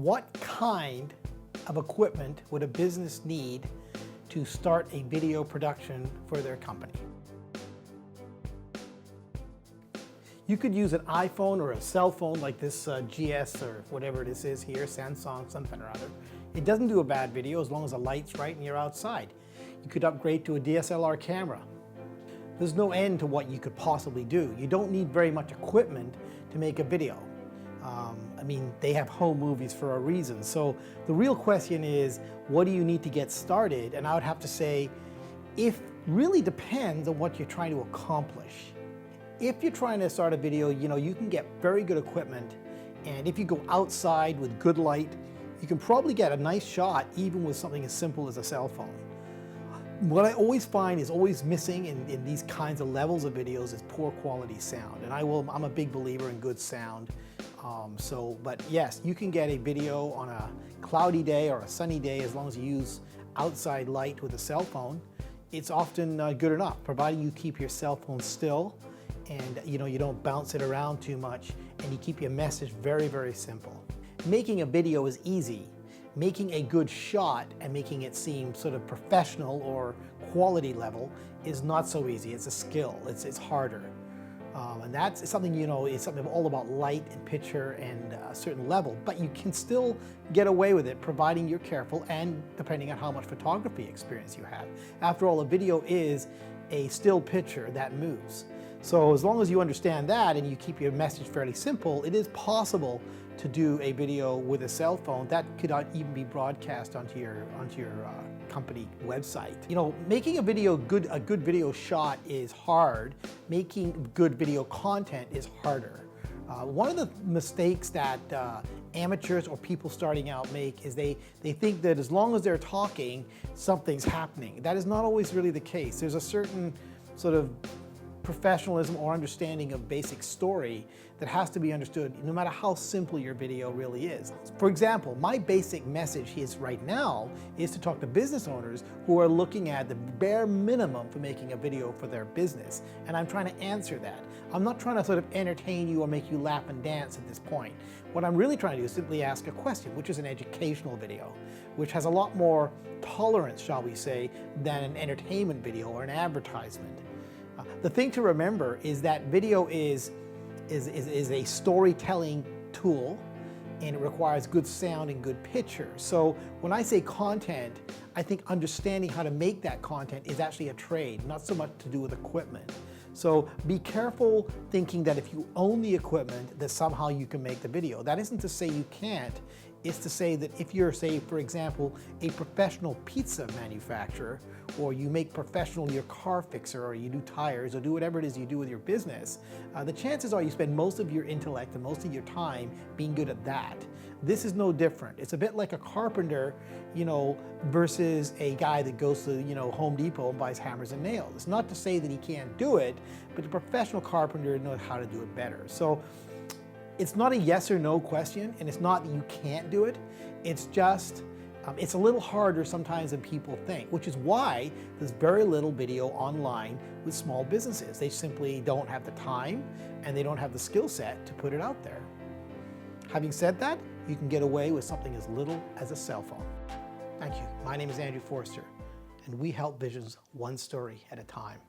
What kind of equipment would a business need to start a video production for their company? You could use an iPhone or a cell phone like this GS or whatever this is here, Samsung, something or other. It doesn't do a bad video as long as the light's right and you're outside. You could upgrade to a DSLR camera. There's no end to what you could possibly do. You don't need very much equipment to make a video. I mean, they have home movies for a reason. So the real question is, what do you need to get started? And I would have to say, it really depends on what you're trying to accomplish. If you're trying to start a video, you can get very good equipment, and if you go outside with good light, you can probably get a nice shot even with something as simple as a cell phone. What I always find is always missing in these kinds of levels of videos is poor quality sound, and I'm a big believer in good sound. But yes, you can get a video on a cloudy day or a sunny day as long as you use outside light with a cell phone. It's often good enough, providing you keep your cell phone still and you don't bounce it around too much, and you keep your message very, very simple. Making a video is easy. Making a good shot and making it seem sort of professional or quality level is not so easy. It's a skill. It's harder. And that's something, it's something all about light and picture and a certain level, but you can still get away with it providing you're careful and depending on how much photography experience you have. After all, a video is a still picture that moves. So as long as you understand that and you keep your message fairly simple, it is possible to do a video with a cell phone that could even be broadcast onto your company website. Making a good video shot is hard. Making good video content is harder. One of the mistakes that amateurs or people starting out make is they think that as long as they're talking, something's happening. That is not always really the case. There's a certain sort of professionalism or understanding of basic story that has to be understood no matter how simple your video really is. For example, my basic message right now is to talk to business owners who are looking at the bare minimum for making a video for their business, and I'm trying to answer that. I'm not trying to sort of entertain you or make you laugh and dance at this point. What I'm really trying to do is simply ask a question, which is an educational video, which has a lot more tolerance, shall we say, than an entertainment video or an advertisement. The thing to remember is that video is a storytelling tool, and it requires good sound and good picture. So when I say content, I think understanding how to make that content is actually a trade, not so much to do with equipment. So be careful thinking that if you own the equipment, that somehow you can make the video. That isn't to say you can't. It's to say that if you're, say, for example, a professional pizza manufacturer, or you make professional your car fixer, or you do tires, or do whatever it is you do with your business, the chances are you spend most of your intellect and most of your time being good at that. This is no different. It's a bit like a carpenter, versus a guy that goes to, Home Depot and buys hammers and nails. It's not to say that he can't do it, but the professional carpenter knows how to do it better. So it's not a yes or no question, and it's not that you can't do it. It's just, it's a little harder sometimes than people think, which is why there's very little video online with small businesses. They simply don't have the time and they don't have the skill set to put it out there. Having said that, you can get away with something as little as a cell phone. Thank you. My name is Andrew Forster, and we help visions one story at a time.